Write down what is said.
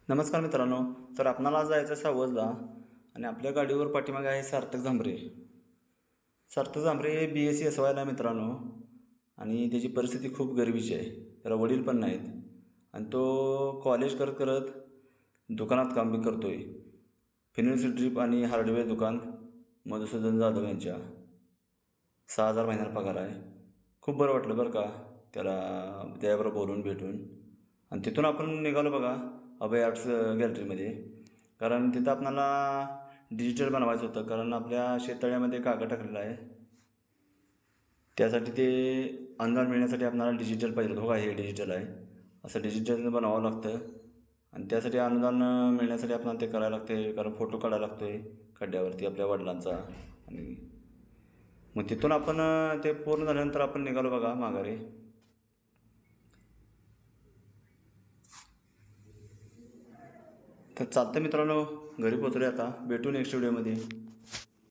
नमस्कार मित्रांनो. तर आपणाला जायचं आहे सावजला आणि आपल्या गाडीवर पाठीमागे आहे सार्थक झांबरे. सार्थक झांबरे BSc SYला आहे मित्रांनो आणि त्याची परिस्थिती खूप गरिबीची आहे. त्याला वडील पण नाहीत आणि तो कॉलेज करत करत दुकानात काम बी करतो आहे. फिनोल्स ड्रीप आणि हार्डवेअर दुकान मधुसूदन जाधव यांच्या 6,000 महिन्याला पगार आहे. खूप बरं वाटलं बरं का त्याला त्याबरोबर बोलून भेटून. आणि तिथून आपण निघालो बघा अभय आर्ट्स गॅलरीमध्ये, कारण तिथं आपणाला डिजिटल बनवायचं होतं. कारण आपल्या शेततळ्यामध्ये कागद टाकलेला आहे, त्यासाठी ते अनुदान मिळण्यासाठी आपल्याला डिजिटल पाहिजे होतं. हो का, हे डिजिटल आहे, असं डिजिटल बनावं लागतं. आणि त्यासाठी अनुदान मिळण्यासाठी आपल्याला ते करायला लागते, कारण फोटो काढायला लागतो आहे खड्ड्यावरती आपल्या वडिलांचा. आणि मग तिथून आपण ते पूर्ण झाल्यानंतर आपण निघालो बघा माघारी. तर चालतं मित्रांनो, घरी पोचलो आता. भेटू नेक्स्ट व्हिडिओमध्ये.